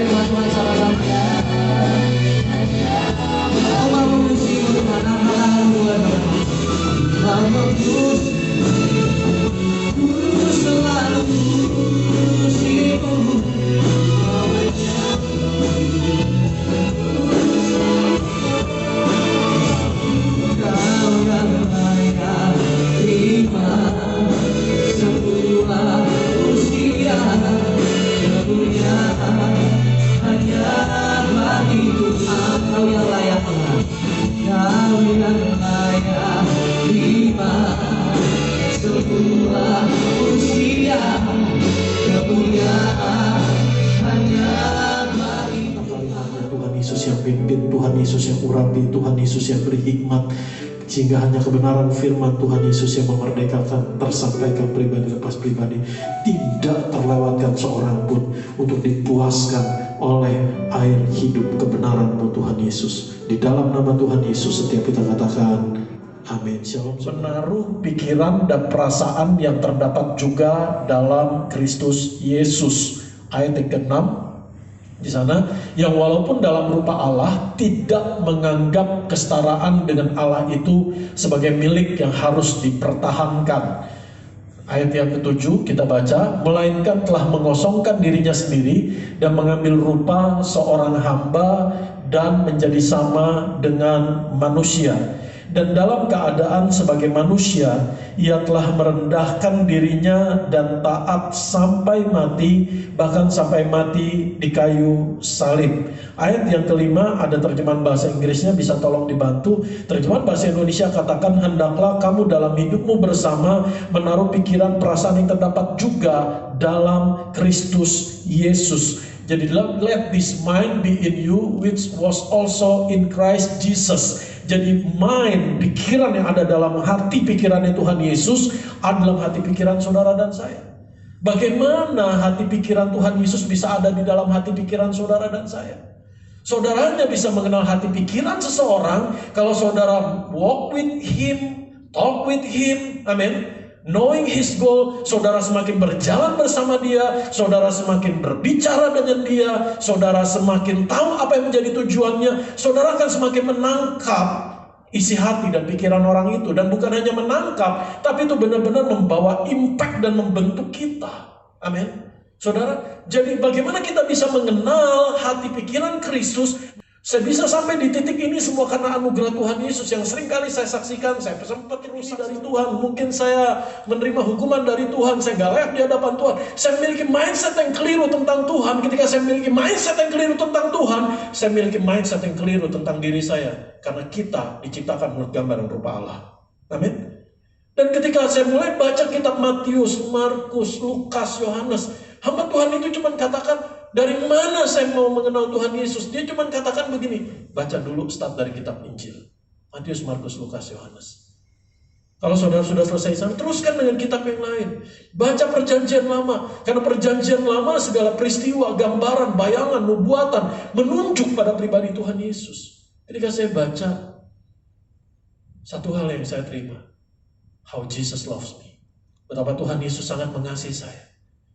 firman Tuhan sama-sama. Kau mau memujimu Tuhan, apalah Tuhan. Kau menembus, ku selalu memujimu. Kau yang layak terima semua usia kemuliaan hanya bagi Tuhan. Kau yang layak Tuhan, kau yang layak terima semua usia kemuliaan hanya bagi Tuhan Yesus yang pimpin, Tuhan Yesus yang urapi, Tuhan Yesus yang beri hikmat, sehingga hanya kebenaran firman Tuhan Yesus yang memerdekakan, tersampaikan pribadi lepas pribadi, tidak terlewatkan seorang pun untuk dipuaskan oleh air hidup kebenaran-Mu Tuhan Yesus. Di dalam nama Tuhan Yesus setiap kita katakan amin. Shalom. Menaruh pikiran dan perasaan yang terdapat juga dalam Kristus Yesus. Ayat yang ke-6 di sana, yang walaupun dalam rupa Allah tidak menganggap kesetaraan dengan Allah itu sebagai milik yang harus dipertahankan. Ayat yang ke-7 kita baca, melainkan telah mengosongkan dirinya sendiri dan mengambil rupa seorang hamba dan menjadi sama dengan manusia. Dan dalam keadaan sebagai manusia, ia telah merendahkan dirinya dan taat sampai mati, bahkan sampai mati di kayu salib. Ayat yang ke-5 ada terjemahan bahasa Inggrisnya, bisa tolong dibantu. Terjemahan bahasa Indonesia katakan, hendaklah kamu dalam hidupmu bersama menaruh pikiran perasaan yang terdapat juga dalam Kristus Yesus. Jadi let this mind be in you which was also in Christ Jesus. Jadi mind, pikiran yang ada dalam hati pikirannya Tuhan Yesus ada dalam hati pikiran saudara dan saya. Bagaimana hati pikiran Tuhan Yesus bisa ada di dalam hati pikiran saudara dan saya? Saudara hanya bisa mengenal hati pikiran seseorang kalau saudara walk with him, talk with him, amin. Knowing his goal, saudara semakin berjalan bersama dia, saudara semakin berbicara dengan dia, saudara semakin tahu apa yang menjadi tujuannya, saudara akan semakin menangkap isi hati dan pikiran orang itu. Dan bukan hanya menangkap, tapi itu benar-benar membawa impact dan membentuk kita. Amin. Saudara, jadi bagaimana kita bisa mengenal hati pikiran Kristus? Saya bisa sampai di titik ini semua karena anugerah Tuhan Yesus yang sering kali saya saksikan. Saya sempat rusak dari Tuhan. Mungkin saya menerima hukuman dari Tuhan. Saya gak layak di hadapan Tuhan. Saya memiliki mindset yang keliru tentang Tuhan. Ketika saya memiliki mindset yang keliru tentang Tuhan, saya memiliki mindset yang keliru tentang diri saya. Karena kita diciptakan menurut gambar dan rupa Allah. Amin. Dan ketika saya mulai baca kitab Matius, Markus, Lukas, Yohanes, hamba Tuhan itu cuma katakan, dari mana saya mau mengenal Tuhan Yesus? Dia cuma katakan begini, baca dulu start dari kitab Injil. Matius, Markus, Lukas, Yohanes. Kalau saudara sudah selesai sana, teruskan dengan kitab yang lain. Baca perjanjian lama. Karena perjanjian lama segala peristiwa, gambaran, bayangan, nubuatan menunjuk pada pribadi Tuhan Yesus. Ketika saya baca, satu hal yang saya terima. How Jesus loves me. Betapa Tuhan Yesus sangat mengasihi saya.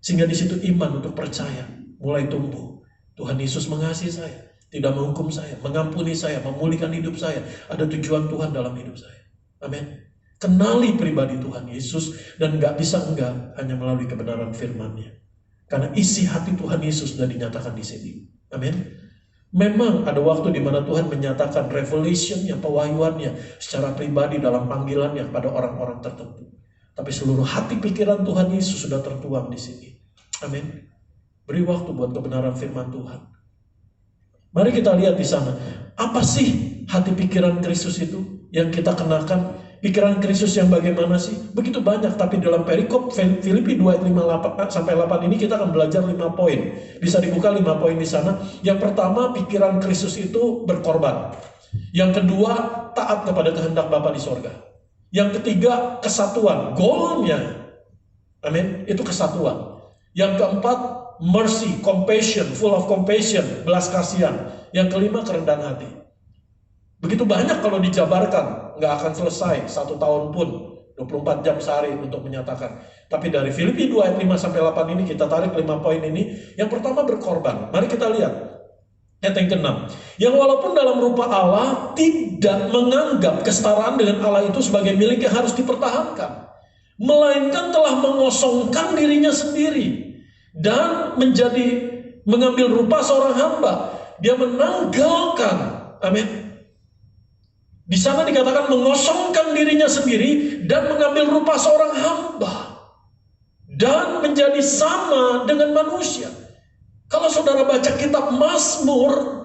Sehingga di situ iman untuk percaya mulai tumbuh. Tuhan Yesus mengasihi saya, tidak menghukum saya, mengampuni saya, memulihkan hidup saya. Ada tujuan Tuhan dalam hidup saya. Amin. Kenali pribadi Tuhan Yesus dan gak bisa enggak hanya melalui kebenaran firman-Nya. Karena isi hati Tuhan Yesus sudah dinyatakan di sini. Amin. Memang ada waktu di mana Tuhan menyatakan revelation-Nya, pewahyuannya secara pribadi dalam panggilannya kepada orang-orang tertentu. Tapi seluruh hati pikiran Tuhan Yesus sudah tertuang di sini. Amin. Beri waktu buat kebenaran firman Tuhan. Mari kita lihat di sana. Apa sih hati pikiran Kristus itu yang kita kenakan? Pikiran Kristus yang bagaimana sih? Begitu banyak, tapi dalam perikop Filipi 2 ayat 5-8 ini kita akan belajar 5 poin. Bisa dibuka 5 poin di sana. Yang pertama, pikiran Kristus itu berkorban. Yang kedua, taat kepada kehendak Bapa di sorga. Yang ketiga, kesatuan. Goalnya, amin, itu kesatuan. Yang keempat, mercy, compassion, full of compassion, belas kasihan. Yang kelima, kerendahan hati. Begitu banyak kalau dijabarkan, nggak akan selesai 1 tahun pun 24 jam sehari untuk menyatakan. Tapi dari Filipi 2 ayat 5 sampai 8 ini kita tarik 5 poin ini. Yang pertama berkorban. Mari kita lihat. Ayat yang ke-6. Yang walaupun dalam rupa Allah tidak menganggap kesetaraan dengan Allah itu sebagai milik yang harus dipertahankan. Melainkan telah mengosongkan dirinya sendiri. Dan mengambil rupa seorang hamba. Dia menanggalkan. Amin. Di sana dikatakan mengosongkan dirinya sendiri dan mengambil rupa seorang hamba dan menjadi sama dengan manusia. Kalau saudara baca kitab Mazmur,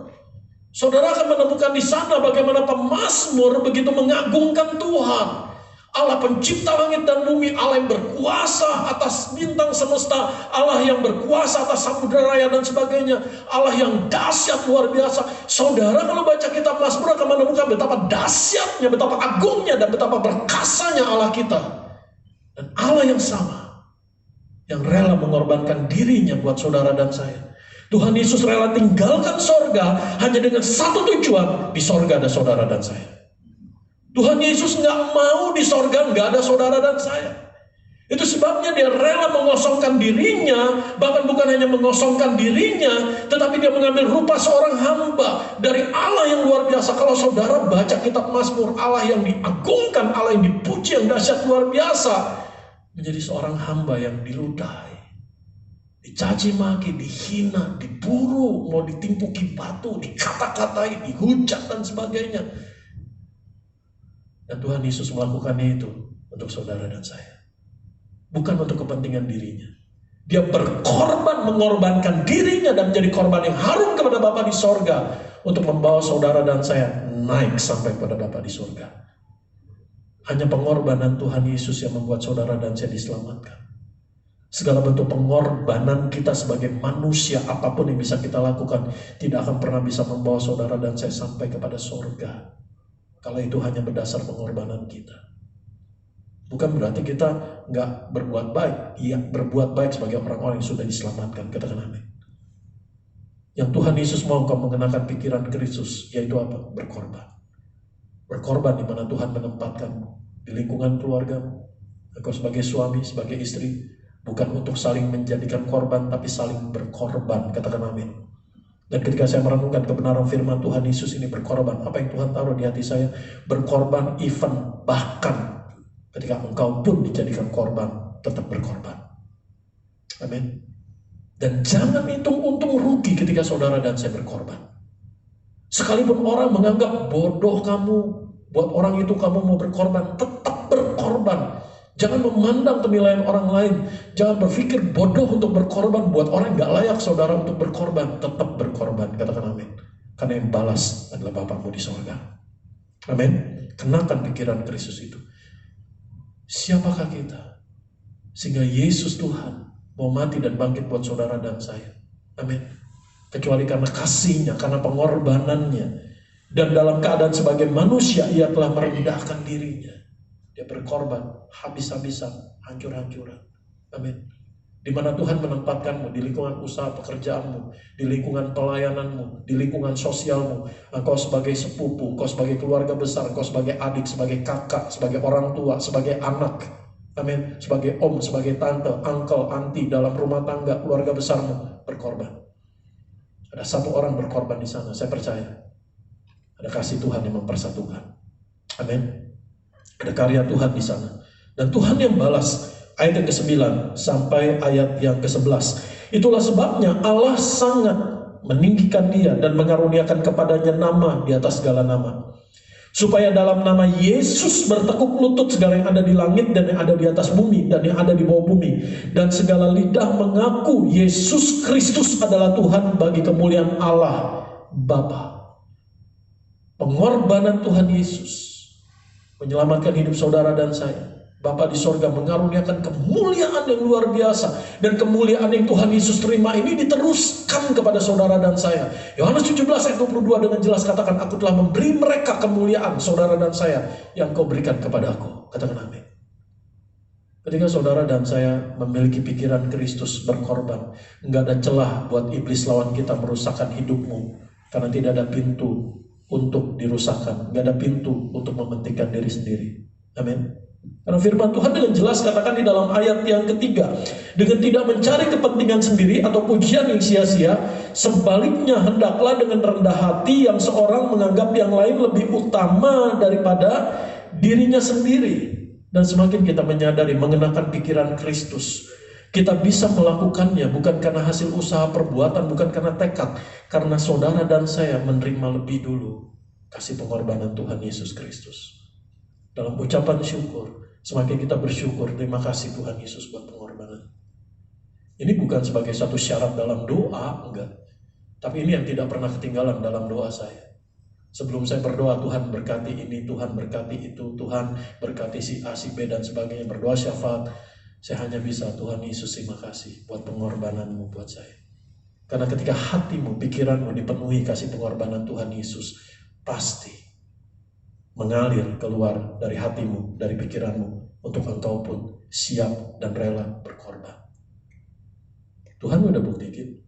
saudara akan menemukan di sana bagaimana pemazmur begitu mengagungkan Tuhan. Allah pencipta langit dan bumi, Allah yang berkuasa atas bintang semesta, Allah yang berkuasa atas samudera raya dan sebagainya, Allah yang dahsyat luar biasa. Saudara kalau baca kitab Mazmur akan menemukan betapa dahsyatnya, betapa agungnya dan betapa perkasanya Allah kita. Dan Allah yang sama, yang rela mengorbankan dirinya buat saudara dan saya. Tuhan Yesus rela tinggalkan sorga hanya dengan satu tujuan, di sorga ada saudara dan saya. Tuhan Yesus nggak mau di sorga nggak ada saudara dan saya. Itu sebabnya dia rela mengosongkan dirinya, bahkan bukan hanya mengosongkan dirinya, tetapi dia mengambil rupa seorang hamba dari Allah yang luar biasa. Kalau saudara baca kitab Mazmur, Allah yang diagungkan, Allah yang dipuji, yang dahsyat luar biasa, menjadi seorang hamba yang diludahi, dicaci maki, dihina, diburu, mau ditimpuki batu, dikata-katai, dihujat dan sebagainya. Dan Tuhan Yesus melakukannya itu untuk saudara dan saya. Bukan untuk kepentingan dirinya. Dia berkorban, mengorbankan dirinya dan menjadi korban yang harum kepada Bapa di sorga untuk membawa saudara dan saya naik sampai kepada Bapa di sorga. Hanya pengorbanan Tuhan Yesus yang membuat saudara dan saya diselamatkan. Segala bentuk pengorbanan kita sebagai manusia, apapun yang bisa kita lakukan, tidak akan pernah bisa membawa saudara dan saya sampai kepada sorga. Kalau itu hanya berdasar pengorbanan kita. Bukan berarti kita nggak berbuat baik. Iya, berbuat baik sebagai orang-orang yang sudah diselamatkan. Katakan amin. Yang Tuhan Yesus mau kau mengenakan pikiran Kristus, yaitu apa? Berkorban. Berkorban di mana Tuhan menempatkanmu. Di lingkungan keluargamu. Engkau sebagai suami, sebagai istri. Bukan untuk saling menjadikan korban, tapi saling berkorban. Katakan amin. Dan ketika saya merenungkan kebenaran firman Tuhan Yesus ini berkorban, apa yang Tuhan taruh di hati saya? Berkorban, even bahkan ketika engkau pun dijadikan korban, tetap berkorban. Amin. Dan jangan hitung untung rugi ketika saudara dan saya berkorban. Sekalipun orang menganggap bodoh kamu, buat orang itu kamu mau berkorban, tetap berkorban. Jangan memandang penilaian orang lain. Jangan berpikir bodoh untuk berkorban buat orang yang gak layak saudara untuk berkorban. Tetap berkorban. Katakan amin. Karena yang balas adalah Bapamu di sorga. Amin. Kenakan pikiran Kristus itu. Siapakah kita? Sehingga Yesus Tuhan mau mati dan bangkit buat saudara dan saya. Amin. Kecuali karena kasihnya, karena pengorbanannya. Dan dalam keadaan sebagai manusia, ia telah merendahkan dirinya. Dia berkorban, habis-habisan, hancur-hancuran. Amin. Di mana Tuhan menempatkanmu, di lingkungan usaha pekerjaanmu, di lingkungan pelayananmu, di lingkungan sosialmu. Engkau sebagai sepupu, engkau sebagai keluarga besar, engkau sebagai adik, sebagai kakak, sebagai orang tua, sebagai anak. Amin. Sebagai om, sebagai tante, uncle, auntie, dalam rumah tangga, keluarga besarmu, berkorban. Ada satu orang berkorban di sana, saya percaya. Ada kasih Tuhan yang mempersatukan. Amin. Ada karya Tuhan di sana. Dan Tuhan yang balas. Ayat yang ke-9 sampai ayat yang ke-11. Itulah sebabnya Allah sangat meninggikan dia dan mengaruniakan kepadanya nama di atas segala nama. Supaya dalam nama Yesus bertekuk lutut segala yang ada di langit dan yang ada di atas bumi dan yang ada di bawah bumi. Dan segala lidah mengaku Yesus Kristus adalah Tuhan bagi kemuliaan Allah Bapa. Pengorbanan Tuhan Yesus menyelamatkan hidup saudara dan saya. Bapa di sorga mengaruniakan kemuliaan yang luar biasa. Dan kemuliaan yang Tuhan Yesus terima ini diteruskan kepada saudara dan saya. Yohanes 17 ayat 22 dengan jelas katakan, aku telah memberi mereka kemuliaan, saudara dan saya, yang kau berikan kepada aku. Katakan amin. Ketika saudara dan saya memiliki pikiran Kristus berkorban, enggak ada celah buat iblis lawan kita merusakkan hidupmu. Karena tidak ada pintu untuk dirusakkan, enggak ada pintu untuk mementingkan diri sendiri. Amin. Karena firman Tuhan dengan jelas katakan di dalam ayat yang ketiga, dengan tidak mencari kepentingan sendiri atau pujian yang sia-sia, sebaliknya hendaklah dengan rendah hati yang seorang menganggap yang lain lebih utama daripada dirinya sendiri. Dan semakin kita menyadari mengenakan pikiran Kristus, kita bisa melakukannya bukan karena hasil usaha perbuatan, bukan karena tekad, karena saudara dan saya menerima lebih dulu kasih pengorbanan Tuhan Yesus Kristus. Dalam ucapan syukur, semakin kita bersyukur, terima kasih Tuhan Yesus buat pengorbanan. Ini bukan sebagai satu syarat dalam doa, enggak. Tapi ini yang tidak pernah ketinggalan dalam doa saya. Sebelum saya berdoa, Tuhan berkati ini, Tuhan berkati itu, Tuhan berkati si A, si B, dan sebagainya, berdoa syafaat, saya hanya bisa, Tuhan Yesus terima kasih buat pengorbananmu buat saya. Karena ketika hatimu, pikiranmu dipenuhi kasih pengorbanan Tuhan Yesus, pasti mengalir keluar dari hatimu, dari pikiranmu, untuk engkau pun siap dan rela berkorban. Tuhan udah buktikan.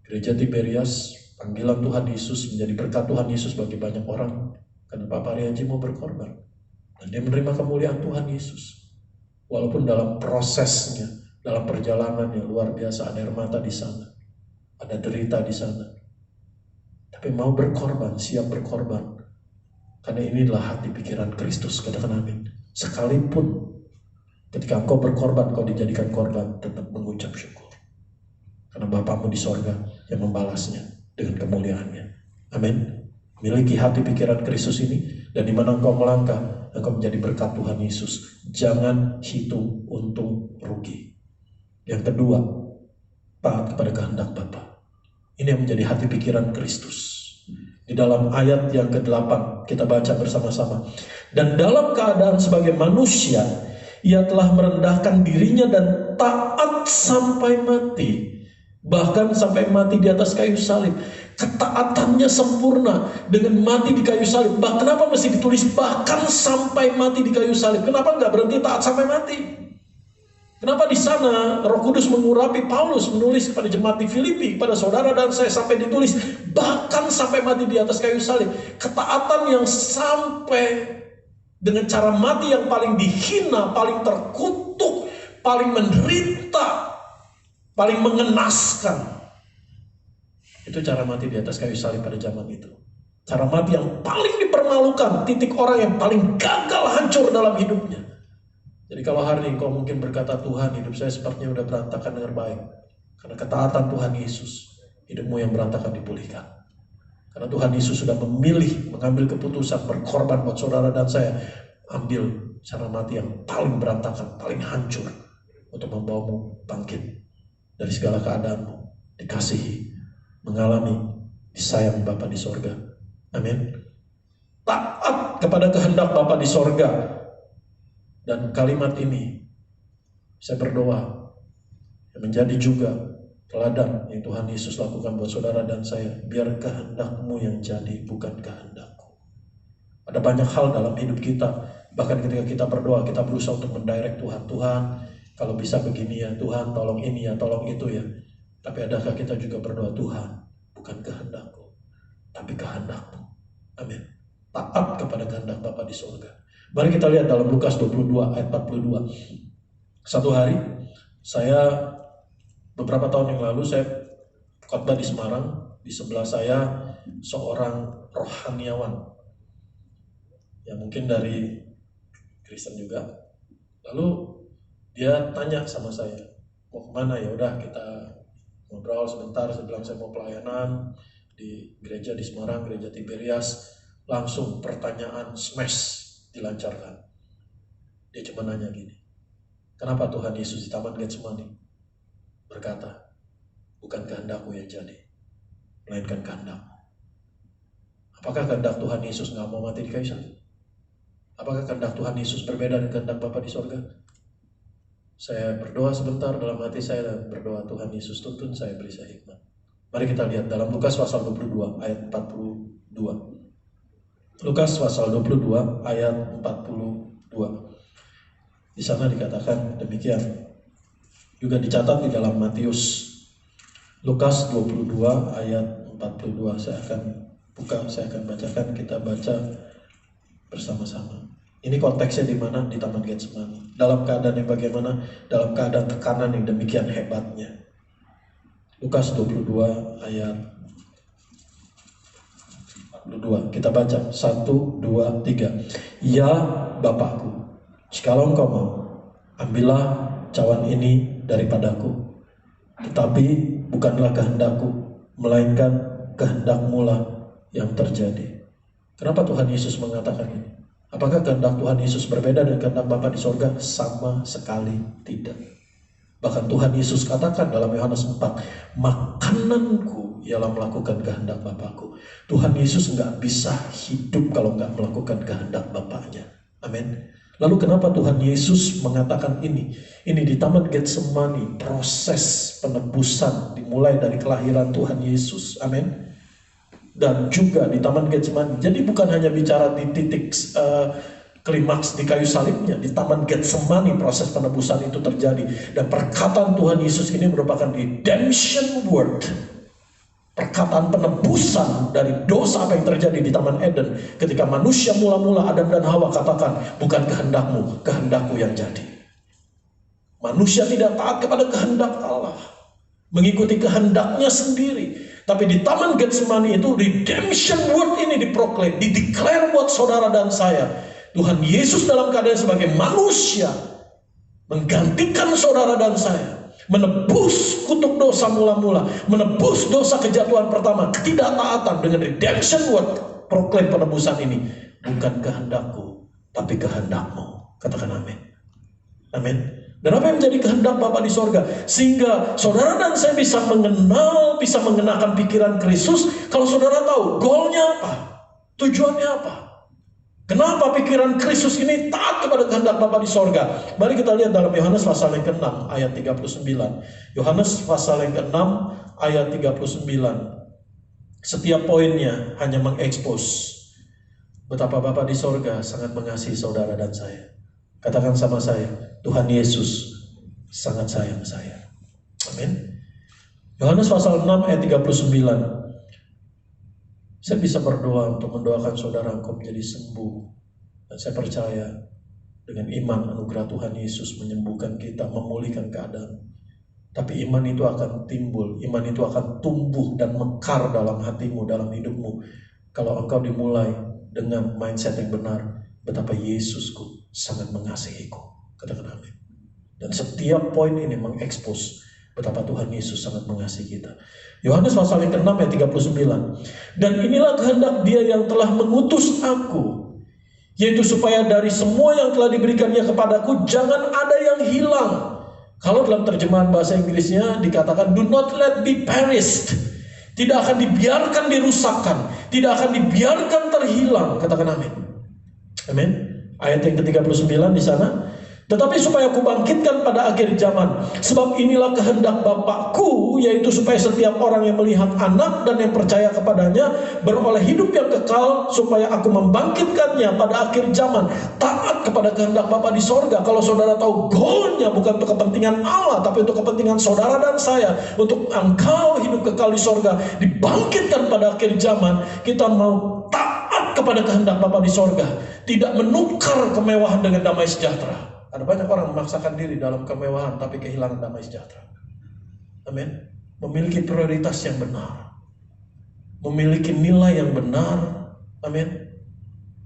Gereja Tiberias, panggilan Tuhan Yesus menjadi berkat Tuhan Yesus bagi banyak orang. Karena Pak Pariaji mau berkorban. Dan dia menerima kemuliaan Tuhan Yesus. Walaupun dalam prosesnya, dalam perjalanannya luar biasa, ada air mata di sana. Ada derita di sana. Tapi mau berkorban, siap berkorban. Karena inilah hati pikiran Kristus, katakan amin. Sekalipun ketika engkau berkorban, kau dijadikan korban, tetap mengucap syukur. Karena Bapamu di sorga yang membalasnya dengan kemuliaannya. Amin. Miliki hati pikiran Kristus ini, dan di mana engkau melangkah, engkau menjadi berkat Tuhan Yesus. Jangan hitung untung rugi. Yang kedua, taat kepada kehendak Bapa. Ini yang menjadi hati pikiran Kristus. Di dalam ayat yang ke-8 kita baca bersama-sama. Dan dalam keadaan sebagai manusia, ia telah merendahkan dirinya dan taat sampai mati. Bahkan sampai mati di atas kayu salib. Ketaatannya sempurna dengan mati di kayu salib. Kenapa mesti ditulis bahkan sampai mati di kayu salib? Kenapa nggak berhenti taat sampai mati? Kenapa di sana Roh Kudus mengurapi Paulus menulis kepada jemaat di Filipi, pada saudara dan saya, sampai ditulis bahkan sampai mati di atas kayu salib. Ketaatan yang sampai dengan cara mati yang paling dihina, paling terkutuk, paling menderita, paling mengenaskan. Itu cara mati di atas kayu salib pada zaman itu. Cara mati yang paling dipermalukan, titik orang yang paling gagal, hancur dalam hidupnya. Jadi kalau hari ini kau mungkin berkata, Tuhan, hidup saya sepertinya udah berantakan dengan baik. Karena ketaatan Tuhan Yesus, hidupmu yang berantakan dipulihkan. Karena Tuhan Yesus sudah memilih, mengambil keputusan, berkorban buat saudara dan saya. Ambil cara mati yang paling berantakan, paling hancur, untuk membawamu bangkit dari segala keadaanmu, dikasihi, mengalami disayang Bapa di sorga. Amin. Taat kepada kehendak Bapa di sorga. Dan kalimat ini saya berdoa yang menjadi juga teladan yang Tuhan Yesus lakukan buat saudara dan saya. Biar kehendakmu yang jadi, bukan kehendakku. Ada banyak hal dalam hidup kita, bahkan ketika kita berdoa, kita berusaha untuk mendirect Tuhan. Tuhan, kalau bisa begini ya, Tuhan tolong ini ya, tolong itu ya. Tapi adakah kita juga berdoa, Tuhan, bukan kehendakku, tapi kehendakmu. Amin. Taat kepada kehendak Bapa di surga. Mari kita lihat dalam Lukas 22 ayat 42. Satu hari, saya beberapa tahun yang lalu, saya khotbah di Semarang. Di sebelah saya seorang rohaniawan, yang mungkin dari Kristen juga. Lalu dia tanya sama saya, mau kemana? Ya udah kita ngobrol sebentar. Saya bilang saya mau pelayanan di gereja di Semarang, gereja Tiberias. Langsung pertanyaan smash dilancarkan. Dia cuma nanya gini, kenapa Tuhan Yesus di Taman Getsemani berkata, bukan kehendakmu yang jadi, melainkan kehendakmu. Apakah kehendak Tuhan Yesus nggak mau mati di kayu salib? Apakah kehendak Tuhan Yesus berbeda dengan kehendak Bapa di sorga? Saya berdoa sebentar dalam hati saya, dan berdoa, Tuhan Yesus tuntun saya, beri saya hikmat. Mari kita lihat dalam Lukas pasal 22 ayat 42. Lukas pasal 22 ayat 42. Di sana dikatakan demikian. Juga dicatat di dalam Matius. Lukas 22 ayat 42. Saya akan buka, saya akan bacakan, kita baca bersama-sama. Ini konteksnya di mana? Di Taman Getsemani. Dalam keadaan yang bagaimana? Dalam keadaan tekanan yang demikian hebatnya. Lukas 22 ayat 42. Kita baca 1, 2, 3. Ya Bapakku, jikalau engkau mau, ambillah cawan ini daripadaku. Tetapi bukanlah kehendakku, melainkan kehendak-Mu lah yang terjadi. Kenapa Tuhan Yesus mengatakan ini? Apakah kehendak Tuhan Yesus berbeda dengan kehendak Bapa di sorga? Sama sekali tidak. Bahkan Tuhan Yesus katakan dalam Yohanes 4, makananku ialah melakukan kehendak Bapakku. Tuhan Yesus nggak bisa hidup kalau nggak melakukan kehendak Bapaknya. Amin. Lalu kenapa Tuhan Yesus mengatakan ini? Ini di Taman Getsemani, proses penebusan dimulai dari kelahiran Tuhan Yesus. Amin. Dan juga di Taman Getsemani. Jadi bukan hanya bicara di titik klimaks di kayu salibnya, di Taman Getsemani proses penebusan itu terjadi. Dan perkataan Tuhan Yesus ini merupakan redemption word, perkataan penebusan dari dosa apa yang terjadi di Taman Eden. Ketika manusia mula-mula Adam dan Hawa katakan, bukan kehendakmu, kehendakku yang jadi. Manusia tidak taat kepada kehendak Allah, mengikuti kehendaknya sendiri. Tapi di Taman Getsemani itu redemption word ini diproklaim, dideklar buat saudara dan saya. Tuhan Yesus dalam keadaan sebagai manusia menggantikan saudara dan saya, menebus kutuk dosa mula-mula, menebus dosa kejatuhan pertama, ketidaktaatan dengan redemption word, proklaim penebusan ini. Bukan kehendakku, tapi kehendak-Mu. Katakan amin. Amin. Dan apa yang menjadi kehendak Bapa di sorga? Sehingga saudara dan saya bisa mengenal, bisa mengenakan pikiran Kristus. Kalau saudara tahu goalnya apa, tujuannya apa, kenapa pikiran Kristus ini taat kepada kehendak Bapa di sorga. Mari kita lihat dalam Yohanes pasal yang ke-6 ayat 39. Yohanes pasal yang ke-6 ayat 39. Setiap poinnya hanya mengekspos betapa Bapa di sorga sangat mengasihi saudara dan saya. Katakan sama saya, Tuhan Yesus sangat sayang saya. Amin. Yohanes pasal 6 ayat 39. Saya bisa berdoa untuk mendoakan saudara engkau menjadi sembuh. Dan saya percaya dengan iman anugerah Tuhan Yesus menyembuhkan kita, memulihkan keadaan. Tapi iman itu akan timbul, iman itu akan tumbuh dan mekar dalam hatimu, dalam hidupmu. Kalau engkau dimulai dengan mindset yang benar, betapa Yesusku sangat mengasihiku. Katakan amin. Dan setiap poin ini mengekspos betapa Tuhan Yesus sangat mengasihi kita. Yohanes pasal yang ke-6 ayat 39. Dan inilah kehendak Dia yang telah mengutus aku, yaitu supaya dari semua yang telah diberikannya kepadaku jangan ada yang hilang. Kalau dalam terjemahan bahasa Inggrisnya dikatakan do not let be perished. Tidak akan dibiarkan dirusakkan, tidak akan dibiarkan terhilang. Katakan amin. Amin. Ayat yang ke-39 di sana. Tetapi supaya aku bangkitkan pada akhir zaman. Sebab inilah kehendak Bapakku, yaitu supaya setiap orang yang melihat anak dan yang percaya kepadanya beroleh hidup yang kekal, supaya aku membangkitkannya pada akhir zaman. Taat kepada kehendak Bapa di sorga. Kalau saudara tahu goalnya bukan untuk kepentingan Allah, tapi untuk kepentingan saudara dan saya, untuk engkau hidup kekal di sorga, dibangkitkan pada akhir zaman, kita mau taat kepada kehendak Bapa di sorga, tidak menukar kemewahan dengan damai sejahtera. Ada banyak orang memaksakan diri dalam kemewahan tapi kehilangan damai sejahtera. Amin. Memiliki prioritas yang benar, memiliki nilai yang benar. Amin.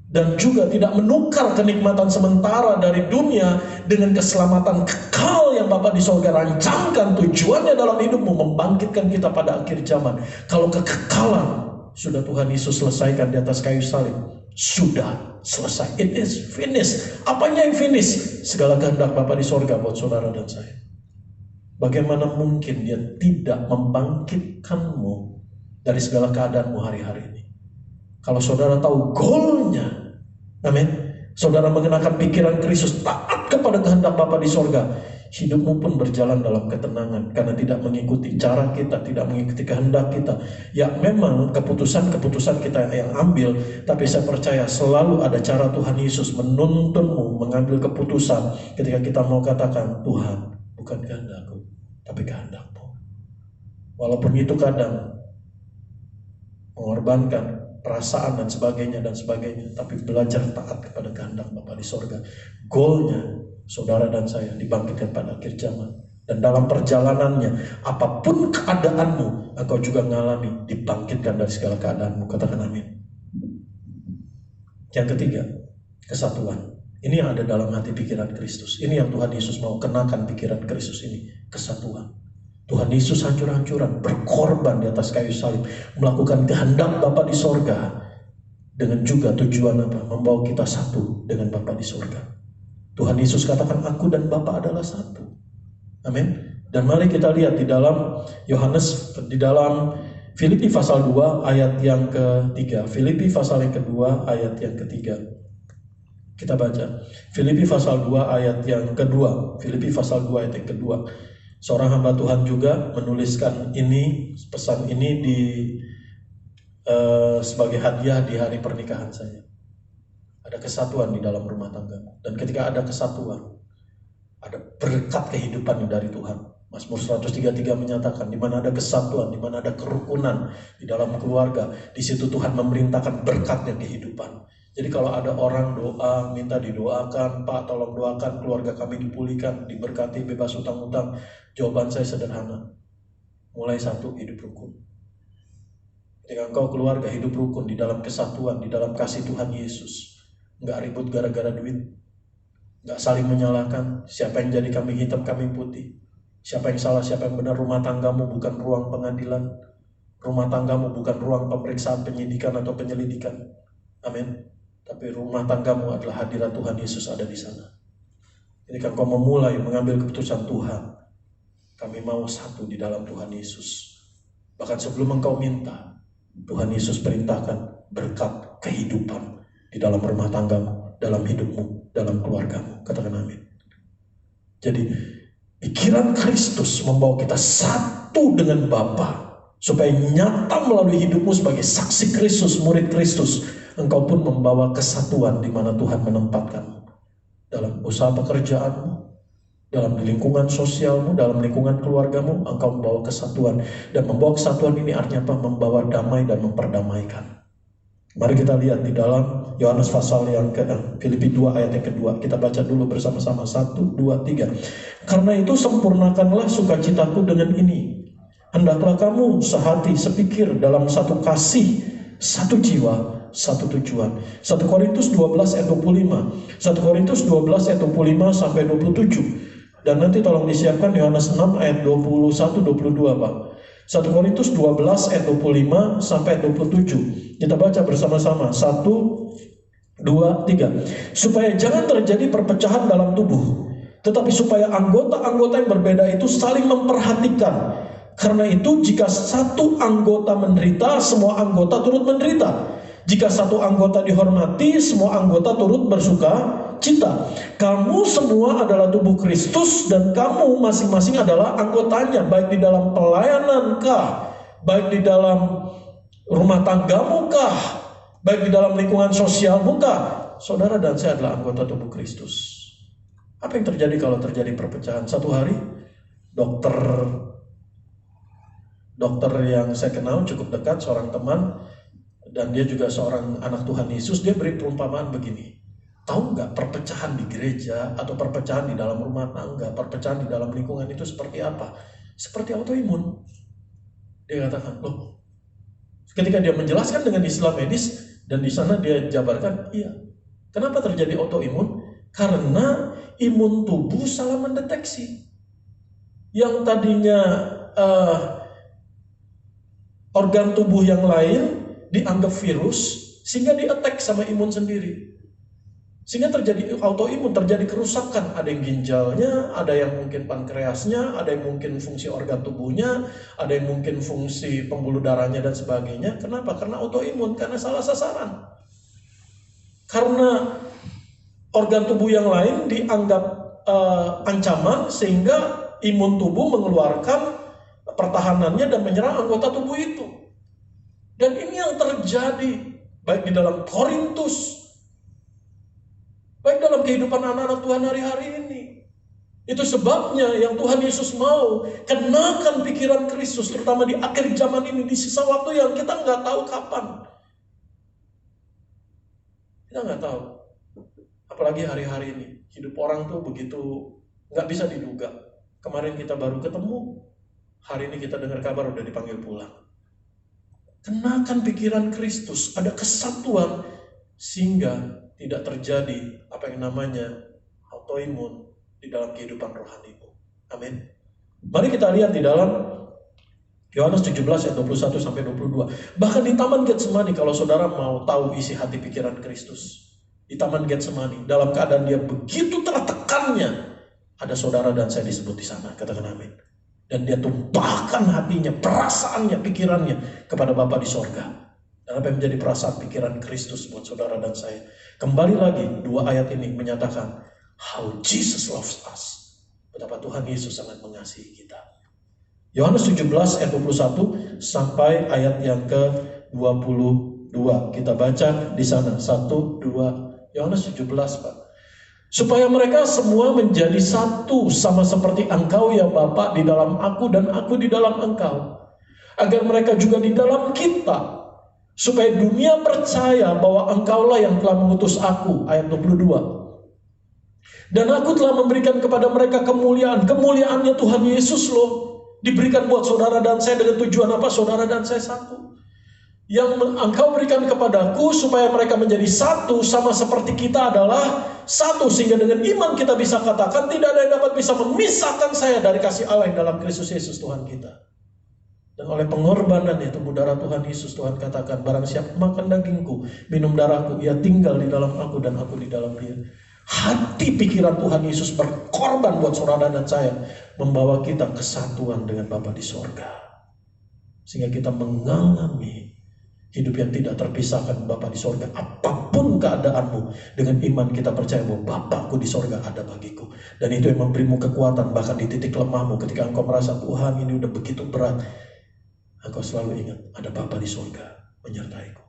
Dan juga tidak menukar kenikmatan sementara dari dunia dengan keselamatan kekal yang Bapa di sorga rancangkan. Tujuannya dalam hidupmu membangkitkan kita pada akhir zaman. Kalau kekekalan sudah Tuhan Yesus selesaikan di atas kayu salib, sudah selesai. It is finished. Apanya yang finish? Segala kehendak Bapa di sorga buat saudara dan saya. Bagaimana mungkin Dia tidak membangkitkanmu dari segala keadaanmu hari-hari ini? Kalau saudara tahu goalnya, amin. Saudara mengenakan pikiran Kristus, taat kepada kehendak Bapa di sorga, hidupmu pun berjalan dalam ketenangan. Karena tidak mengikuti cara kita, tidak mengikuti kehendak kita. Ya memang keputusan-keputusan kita yang ambil, tapi saya percaya selalu ada cara Tuhan Yesus menuntunmu mengambil keputusan ketika kita mau katakan, Tuhan bukan kehendakku, tapi kehendak-Mu. Walaupun itu kadang mengorbankan, perasaan dan sebagainya, tapi belajar taat kepada kehendak Bapa di sorga. Goalnya saudara dan saya dibangkitkan pada akhir zaman. Dan dalam perjalanannya, apapun keadaanmu, engkau juga mengalami dibangkitkan dari segala keadaanmu. Katakan amin. Yang ketiga, kesatuan. Ini yang ada dalam hati pikiran Kristus. Ini yang Tuhan Yesus mau kenakan pikiran Kristus ini, kesatuan. Tuhan Yesus hancur-hancuran, berkorban di atas kayu salib, melakukan kehendak Bapa di sorga, dengan juga tujuan apa? Membawa kita satu dengan Bapa di sorga. Tuhan Yesus katakan, aku dan Bapa adalah satu. Amin. Dan mari kita lihat di dalam Filipi pasal 2 ayat yang ketiga. Filipi pasal yang kedua ayat yang ketiga. Kita baca. Filipi pasal 2 ayat yang kedua. Filipi pasal 2 ayat yang kedua. Seorang hamba Tuhan juga menuliskan pesan ini sebagai hadiah di hari pernikahan saya. Ada kesatuan di dalam rumah tangga. Dan ketika ada kesatuan, ada berkat kehidupan dari Tuhan. Mazmur 133 menyatakan, di mana ada kesatuan, di mana ada kerukunan di dalam keluarga, di situ Tuhan memerintahkan berkatnya kehidupan. Jadi kalau ada orang doa, minta didoakan, Pak tolong doakan keluarga kami dipulihkan, diberkati, bebas utang-utang. Jawaban saya sederhana. Mulai satu, hidup rukun. Ketika engkau keluarga hidup rukun di dalam kesatuan, di dalam kasih Tuhan Yesus. Enggak ribut gara-gara duit. Enggak saling menyalahkan, siapa yang jadi kambing hitam, kambing putih. Siapa yang salah, siapa yang benar. Rumah tanggamu bukan ruang pengadilan. Rumah tanggamu bukan ruang pemeriksaan, penyidikan atau penyelidikan. Amin. Tapi rumah tanggamu adalah hadirat Tuhan Yesus ada di sana. Ketika engkau memulai mengambil keputusan Tuhan, kami mau satu di dalam Tuhan Yesus. Bahkan sebelum engkau minta, Tuhan Yesus perintahkan berkat kehidupan di dalam rumah tanggamu, dalam hidupmu, dalam keluargamu. Katakan amin. Jadi pikiran Kristus membawa kita satu dengan Bapa, supaya nyata melalui hidupmu sebagai saksi Kristus, murid Kristus, engkau pun membawa kesatuan di mana Tuhan menempatkanmu. Dalam usaha pekerjaanmu, dalam lingkungan sosialmu, dalam lingkungan keluargamu, engkau membawa kesatuan. Dan membawa kesatuan ini artinya apa? Membawa damai dan memperdamaikan. Mari kita lihat di dalam Yohanes pasal yang Filipi 2 ayat yang kedua. Kita baca dulu bersama-sama. 1, 2, 3. Karena itu sempurnakanlah sukacitaku dengan ini. Hendaklah kamu sehati, sepikir, dalam satu kasih, satu jiwa, satu tujuan. 1 Korintus 12 ayat 25. 1 Korintus 12 ayat 25 sampai 27. Dan nanti tolong disiapkan Yohanes 6 ayat 21-22 Pak. 1 Korintus 12 ayat 25 sampai 27. Kita baca bersama-sama. 1, 2, 3. Supaya jangan terjadi perpecahan dalam tubuh, tetapi supaya anggota-anggota yang berbeda itu saling memperhatikan. Karena itu jika satu anggota menderita, semua anggota turut menderita. Jika satu anggota dihormati, semua anggota turut bersuka cita. Kamu semua adalah tubuh Kristus dan kamu masing-masing adalah anggotanya, baik di dalam pelayanan kah, baik di dalam rumah tanggamu kah, baik di dalam lingkungan sosialmu kah. Saudara dan saya adalah anggota tubuh Kristus. Apa yang terjadi kalau terjadi perpecahan? Satu hari dokter yang saya kenal cukup dekat, seorang teman, dan dia juga seorang anak Tuhan Yesus, dia beri perumpamaan begini. Tahu nggak perpecahan di gereja atau perpecahan di dalam rumah tangga, perpecahan di dalam lingkungan itu seperti apa? Seperti autoimun. Dia katakan, loh, ketika dia menjelaskan dengan istilah medis, dan di sana dia jabarkan, iya. Kenapa terjadi autoimun? Karena imun tubuh salah mendeteksi. Yang tadinya organ tubuh yang lain dianggap virus, sehingga di-attack sama imun sendiri. Sehingga terjadi autoimun, terjadi kerusakan. Ada yang ginjalnya, ada yang mungkin pankreasnya, ada yang mungkin fungsi organ tubuhnya, ada yang mungkin fungsi pembuluh darahnya dan sebagainya. Kenapa? Karena autoimun, karena salah sasaran. Karena organ tubuh yang lain dianggap ancaman, sehingga imun tubuh mengeluarkan pertahanannya dan menyerang anggota tubuh itu. Dan ini yang terjadi baik di dalam Korintus, baik dalam kehidupan anak-anak Tuhan hari-hari ini. Itu sebabnya yang Tuhan Yesus mau kenakan pikiran Kristus, terutama di akhir zaman ini, di sisa waktu yang kita nggak tahu kapan. Kita nggak tahu. Apalagi hari-hari ini, hidup orang tuh begitu nggak bisa diduga. Kemarin kita baru ketemu, hari ini kita dengar kabar udah dipanggil pulang. Kenakan pikiran Kristus, ada kesatuan sehingga tidak terjadi apa yang namanya autoimun di dalam kehidupan rohanimu. Amin. Mari kita lihat di dalam Yohanes 17 ayat 21 sampai 22. Bahkan di Taman Getsemani, kalau saudara mau tahu isi hati pikiran Kristus, di Taman Getsemani, dalam keadaan dia begitu tertekannya, ada saudara dan saya disebut di sana, katakan amin. Dan dia tumpahkan hatinya, perasaannya, pikirannya kepada Bapa di sorga. Dan apa yang menjadi perasaan pikiran Kristus buat saudara dan saya? Kembali lagi, dua ayat ini menyatakan how Jesus loves us. Betapa Tuhan Yesus sangat mengasihi kita. Yohanes 17 ayat 21 sampai ayat yang ke-22. Kita baca di sana. 1, 2, Yohanes 17, Pak. Supaya mereka semua menjadi satu, sama seperti Engkau ya Bapa di dalam aku dan aku di dalam Engkau. Agar mereka juga di dalam kita. Supaya dunia percaya bahwa Engkaulah yang telah mengutus aku. Ayat 22. Dan aku telah memberikan kepada mereka kemuliaan. Kemuliaannya Tuhan Yesus loh. Diberikan buat saudara dan saya dengan tujuan apa? Saudara dan saya satu. Yang Engkau berikan kepadaku supaya mereka menjadi satu sama seperti kita adalah satu. Sehingga dengan iman kita bisa katakan tidak ada yang dapat bisa memisahkan saya dari kasih Allah yang dalam Kristus Yesus Tuhan kita. Dan oleh pengorbanan itu darah Tuhan Yesus, Tuhan katakan barang siapa makan dagingku, minum darahku, ia tinggal di dalam aku dan aku di dalam dia. Hati pikiran Tuhan Yesus berkorban buat saudara dan saya, membawa kita kesatuan dengan Bapa di sorga. Sehingga kita mengalami hidup yang tidak terpisahkan Bapa di sorga. Apapun keadaanmu, dengan iman kita percaya bahwa Bapakku di sorga ada bagiku. Dan itu yang memberimu kekuatan bahkan di titik lemahmu. Ketika engkau merasa Tuhan ini udah begitu berat, engkau selalu ingat ada Bapa di sorga menyertaiku.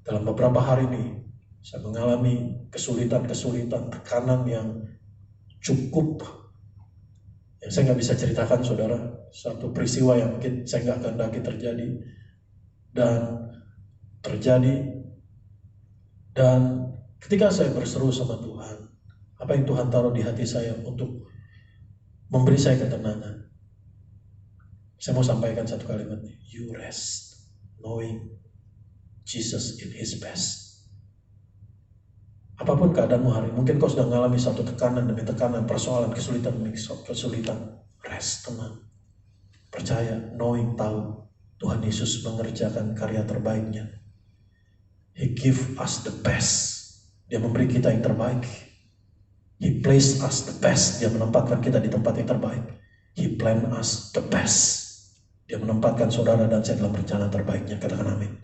Dalam beberapa hari ini saya mengalami kesulitan-kesulitan, tekanan yang cukup, yang saya nggak bisa ceritakan saudara. Satu peristiwa yang mungkin saya nggak kehendaki terjadi, dan terjadi. Dan ketika saya berseru sama Tuhan, apa yang Tuhan taruh di hati saya untuk memberi saya ketenangan, saya mau sampaikan satu kalimat, you rest knowing Jesus in His best. Apapun keadaanmu hari, mungkin kau sedang mengalami satu tekanan demi tekanan, persoalan, kesulitan demi kesulitan. Rest, tenang. Percaya, knowing, tahu Tuhan Yesus mengerjakan karya terbaiknya. He give us the best. Dia memberi kita yang terbaik. He place us the best. Dia menempatkan kita di tempat yang terbaik. He plan us the best. Dia menempatkan saudara dan saya dalam rencana terbaiknya. Katakan amin.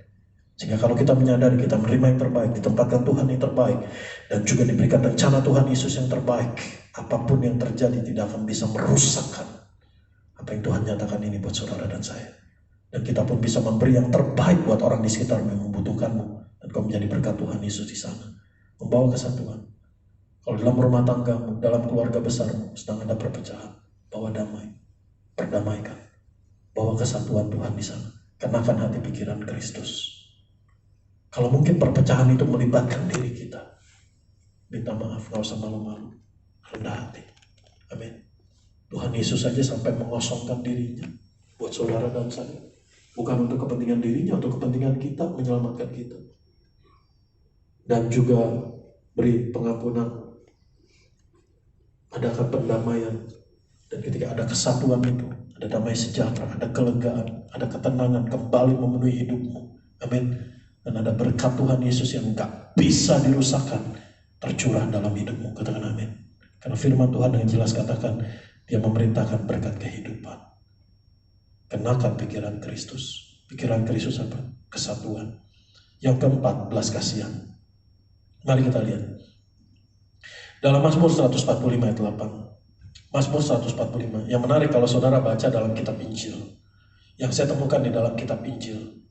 Sehingga kalau kita menyadari kita menerima yang terbaik, ditempatkan Tuhan yang terbaik, dan juga diberikan rencana Tuhan Yesus yang terbaik, apapun yang terjadi tidak akan bisa merusakkan apa yang Tuhan nyatakan ini buat saudara dan saya. Dan kita pun bisa memberi yang terbaik buat orang di sekitarmu yang membutuhkanmu, dan kau menjadi berkat Tuhan Yesus di sana. Membawa kesatuan. Kalau dalam rumah tanggamu, dalam keluarga besarmu sedang ada perpecahan, bawa damai, perdamaikan, bawa kesatuan Tuhan di sana. Kenakan hati pikiran Kristus. Kalau mungkin perpecahan itu melibatkan diri kita, minta maaf, gak usah malu-malu, rendah hati. Amin. Tuhan Yesus saja sampai mengosongkan dirinya buat saudara dan saya. Bukan untuk kepentingan dirinya, untuk kepentingan kita, menyelamatkan kita. Dan juga beri pengampunan, adakan pendamaian. Dan ketika ada kesatuan itu, ada damai sejahtera, ada kelegaan, ada ketenangan kembali memenuhi hidupmu. Amin. Dan ada berkat Tuhan Yesus yang gak bisa dirusakkan tercurah dalam hidupmu. Katakan amin. Karena firman Tuhan dengan jelas katakan, Dia memerintahkan berkat kehidupan. Kenakan pikiran Kristus. Pikiran Kristus apa? Kesatuan. Yang keempat, belas kasihan. Mari kita lihat. Dalam Mazmur 145 ayat 8. Mazmur 145. Yang menarik kalau saudara baca dalam kitab Injil. Yang saya temukan di dalam kitab Injil.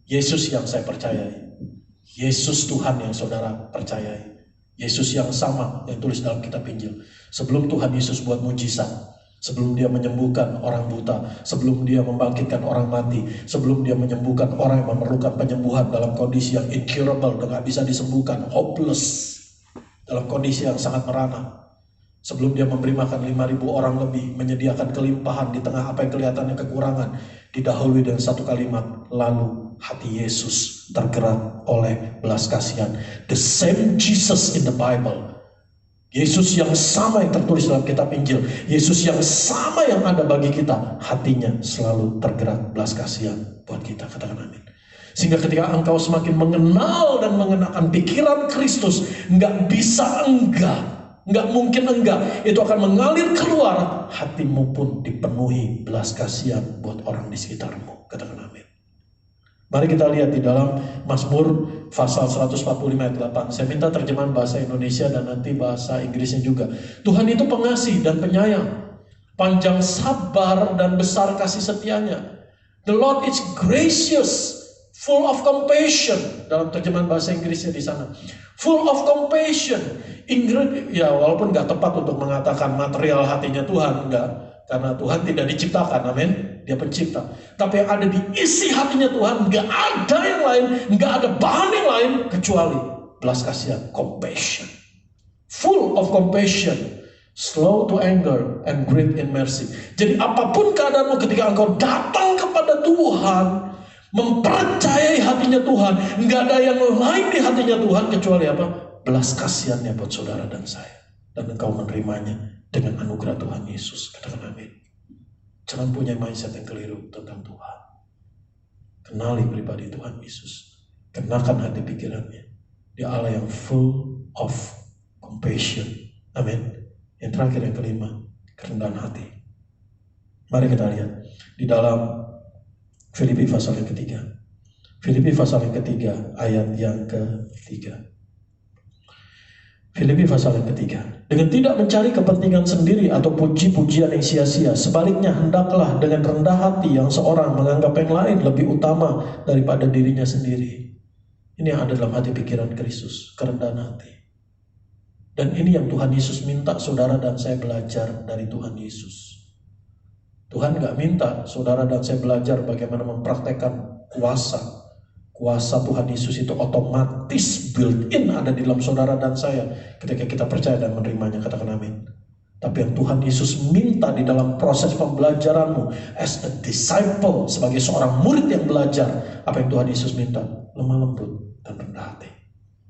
Yesus yang saya percayai. Yesus Tuhan yang saudara percayai. Yesus yang sama yang tulis dalam kitab Injil. Sebelum Tuhan Yesus buat mujizat, Sebelum dia menyembuhkan orang buta, sebelum dia membangkitkan orang mati, sebelum dia menyembuhkan orang yang memerlukan penyembuhan dalam kondisi yang incurable, dan gak bisa disembuhkan, hopeless, dalam kondisi yang sangat merana. Sebelum dia memberi makan 5.000 orang lebih, menyediakan kelimpahan di tengah apa yang kelihatannya kekurangan, didahului dengan satu kalimat, lalu hati Yesus tergerak oleh belas kasihan. The same Jesus in the Bible. Yesus yang sama yang tertulis dalam kitab Injil, Yesus yang sama yang ada bagi kita, hatinya selalu tergerak belas kasihan buat kita. Katakan amin. Sehingga ketika engkau semakin mengenal dan mengenakan pikiran Kristus, nggak bisa enggak, nggak mungkin enggak, itu akan mengalir keluar, hatimu pun dipenuhi belas kasihan buat orang di sekitarmu. Katakan amin. Mari kita lihat di dalam Mazmur pasal 145 ayat 8. Saya minta terjemahan bahasa Indonesia dan nanti bahasa Inggrisnya juga. Tuhan itu pengasih dan penyayang, panjang sabar dan besar kasih setianya. The Lord is gracious, full of compassion. Dalam terjemahan bahasa Inggrisnya di sana, full of compassion. Ya walaupun nggak tepat untuk mengatakan material hatinya Tuhan, enggak. Karena Tuhan tidak diciptakan, amin. Dia pencipta. Tapi yang ada di isi hatinya Tuhan, nggak ada yang lain, nggak ada bahan yang lain kecuali belas kasihan, compassion. Full of compassion, slow to anger, and great in mercy. Jadi apapun keadaanmu ketika engkau datang kepada Tuhan, mempercayai hatinya Tuhan, nggak ada yang lain di hatinya Tuhan kecuali apa? Belas kasihannya buat saudara dan saya. Dan engkau menerimanya dengan anugerah Tuhan Yesus. Katakan amin. Jangan punya mindset yang keliru tentang Tuhan. Kenali pribadi Tuhan Yesus. Kenakan hati pikirannya. Dia Allah yang full of compassion. Amin. Yang terakhir, yang kelima, kerendahan hati. Mari kita lihat di dalam Filipi pasal yang ketiga. Filipi pasal yang ketiga, ayat yang ketiga. Filipi pasal yang ketiga. Dengan tidak mencari kepentingan sendiri atau puji-pujian yang sia-sia. Sebaliknya hendaklah dengan rendah hati yang seorang menganggap yang lain lebih utama daripada dirinya sendiri. Ini yang ada dalam hati pikiran Kristus. Kerendahan hati. Dan ini yang Tuhan Yesus minta saudara dan saya belajar dari Tuhan Yesus. Tuhan gak minta saudara dan saya belajar bagaimana mempraktekkan kuasa. Kuasa Tuhan Yesus itu otomatis built-in ada di dalam saudara dan saya ketika kita percaya dan menerimanya. Katakan amin. Tapi yang Tuhan Yesus minta di dalam proses pembelajaranmu as a disciple, sebagai seorang murid yang belajar, apa yang Tuhan Yesus minta? Lemah lembut dan rendah hati.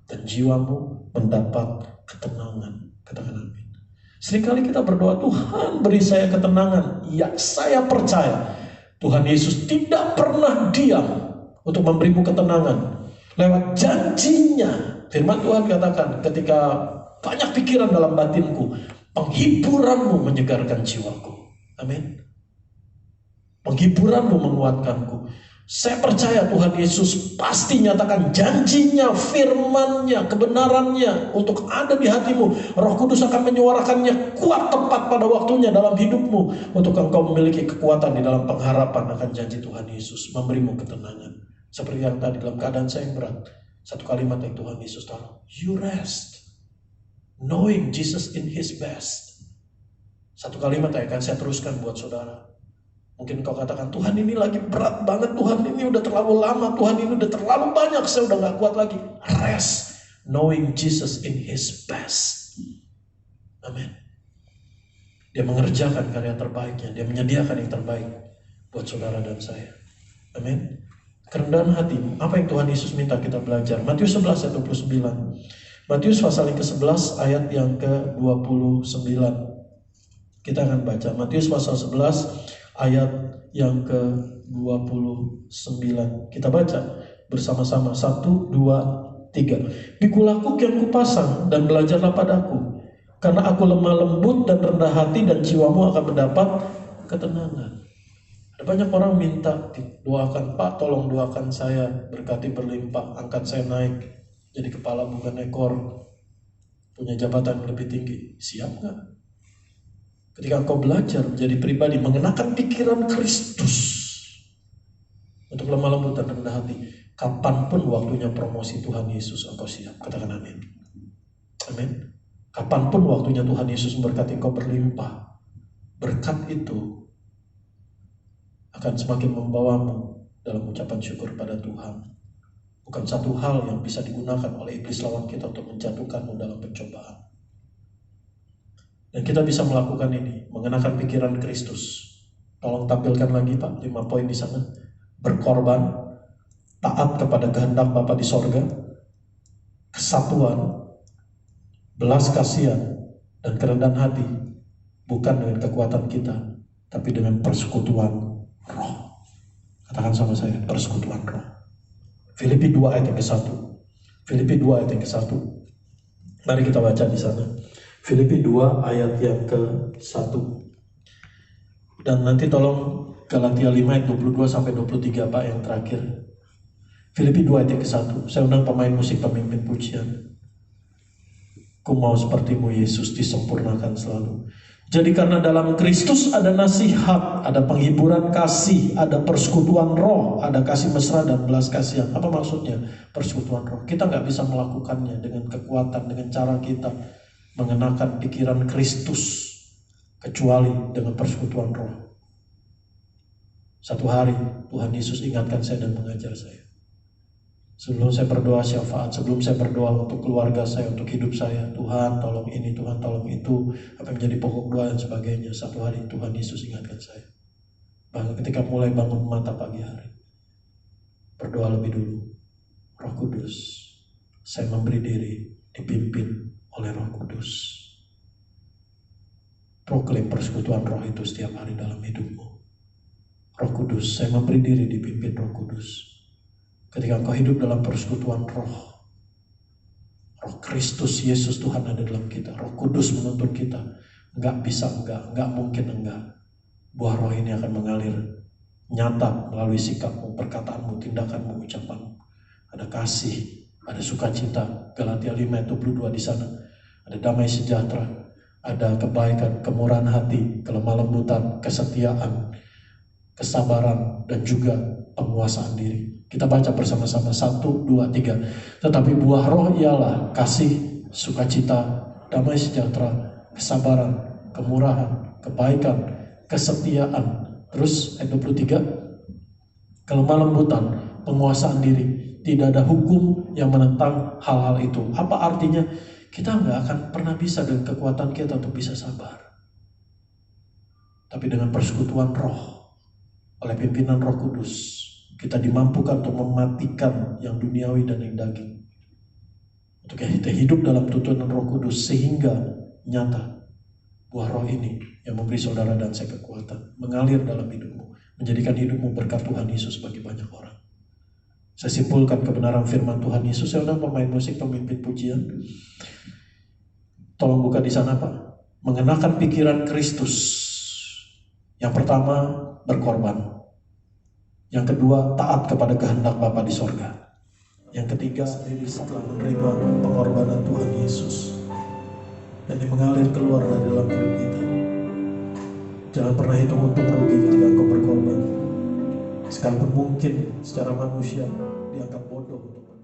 Dan jiwamu mendapat ketenangan. Katakan amin. Seringkali kita berdoa, Tuhan beri saya ketenangan. Ya, saya percaya Tuhan Yesus tidak pernah diam untuk memberimu ketenangan. Lewat janjinya, firman Tuhan katakan, ketika banyak pikiran dalam batinku, penghiburanmu menyegarkan jiwaku. Amin. Penghiburanmu menguatkanku. Saya percaya Tuhan Yesus pasti nyatakan janjinya, firmannya, kebenarannya untuk ada di hatimu. Roh Kudus akan menyuarakannya kuat tepat pada waktunya dalam hidupmu, untuk engkau memiliki kekuatan di dalam pengharapan akan janji Tuhan Yesus, memberimu ketenangan. Seperti yang tadi dalam keadaan saya yang berat, satu kalimat yang Tuhan Yesus taruh, you rest, knowing Jesus in His best. Satu kalimat yang akan saya teruskan buat saudara. Mungkin kau katakan, Tuhan ini lagi berat banget, Tuhan ini udah terlalu lama, Tuhan ini udah terlalu banyak, saya udah gak kuat lagi. Rest, knowing Jesus in His best. Amin. Dia mengerjakan karya terbaiknya, dia menyediakan yang terbaik buat saudara dan saya. Amin. Kerendahan hati, apa yang Tuhan Yesus minta kita belajar? Matius 11 ayat 29. Matius pasal yang ke-11 ayat yang ke-29. Kita akan baca Matius pasal 11 ayat yang ke-29. Kita baca bersama-sama. 1, 2, 3. Pikulah yang kupasang dan belajarlah padaku, karena aku lemah lembut dan rendah hati, dan jiwamu akan mendapat ketenangan. Ada banyak orang minta doakan, Pak tolong doakan saya berkati berlimpah, angkat saya naik jadi kepala bukan ekor, punya jabatan yang lebih tinggi. Siap gak? Ketika engkau belajar menjadi pribadi mengenakan pikiran Kristus untuk lemah lembut dan rendah hati, kapanpun waktunya promosi Tuhan Yesus, engkau siap. Katakan amin. Amin. Kapanpun waktunya Tuhan Yesus memberkati engkau berlimpah, berkat itu akan semakin membawamu dalam ucapan syukur pada Tuhan. Bukan satu hal yang bisa digunakan oleh iblis lawan kita untuk menjatuhkanmu dalam pencobaan. Dan kita bisa melakukan ini, mengenakan pikiran Kristus. Tolong tampilkan lagi Pak, 5 poin di sana. Berkorban, taat kepada kehendak Bapa di sorga, kesatuan, belas kasihan, dan kerendahan hati. Bukan dengan kekuatan kita, tapi dengan persekutuan roh. Katakan sama saya, persekutuan roh. Filipi 2 ayat yang ke-1. Filipi 2 ayat yang ke-1. Mari kita baca di sana. Filipi 2 ayat yang ke-1. Dan nanti tolong Galatia 5 ayat 22 sampai 23 Pak yang terakhir. Filipi 2 ayat yang ke-1. Saya undang pemain musik pemimpin pujian. Ku mau sepertimu Yesus, disempurnakan selalu. Jadi karena dalam Kristus ada nasihat, ada penghiburan kasih, ada persekutuan roh, ada kasih mesra dan belas kasihan. Apa maksudnya persekutuan roh? Kita nggak bisa melakukannya dengan kekuatan, dengan cara kita mengenakan pikiran Kristus, kecuali dengan persekutuan roh. Satu hari Tuhan Yesus ingatkan saya dan mengajar saya. Sebelum saya berdoa syafaat, sebelum saya berdoa untuk keluarga saya, untuk hidup saya, Tuhan tolong ini, Tuhan tolong itu, apa yang menjadi pokok doa dan sebagainya. Satu hari Tuhan Yesus ingatkan saya. Bahkan ketika mulai bangun mata pagi hari, berdoa lebih dulu. Roh Kudus, saya memberi diri dipimpin oleh Roh Kudus. Proklaim persekutuan roh itu setiap hari dalam hidupmu. Roh Kudus, saya memberi diri dipimpin Roh Kudus. Ketika engkau hidup dalam persekutuan roh, Roh Kristus Yesus Tuhan ada dalam kita, Roh Kudus menuntun kita. Enggak bisa enggak mungkin enggak. Buah roh ini akan mengalir nyata melalui sikapmu, perkataanmu, tindakanmu, ucapanmu. Ada kasih, ada sukacita. Galatia 5 ayat 22 di sana. Ada damai sejahtera, ada kebaikan, kemurahan hati, kelemah lembutan, kesetiaan, kesabaran, dan juga penguasaan diri. Kita baca bersama-sama 1, 2, 3. Tetapi buah roh ialah kasih, sukacita, damai sejahtera, kesabaran, kemurahan, kebaikan, kesetiaan. Terus ayat 23, kelemah lembutan, penguasaan diri. Tidak ada hukum yang menentang hal-hal itu. Apa artinya? Kita nggak akan pernah bisa dengan kekuatan kita untuk bisa sabar. Tapi dengan persekutuan roh, oleh pimpinan Roh Kudus, kita dimampukan untuk mematikan yang duniawi dan yang daging. Untuk kita hidup dalam tuntunan Roh Kudus sehingga nyata buah roh ini yang memberi saudara dan saya kekuatan mengalir dalam hidupmu, menjadikan hidupmu berkat Tuhan Yesus bagi banyak orang. Saya simpulkan kebenaran firman Tuhan Yesus. Saya undang pemain musik, pemimpin pujian. Tolong buka di sana Pak. Mengenakan pikiran Kristus. Yang pertama, berkorban. Yang kedua, taat kepada kehendak Bapa di sorga. Yang ketiga, sendiri setelah menerima pengorbanan Tuhan Yesus dan mengalir keluar dari dalam hidup kita. Jangan pernah hitung untung rugi ketika engkau berkorban. Sekalipun mungkin secara manusia dianggap bodoh untuk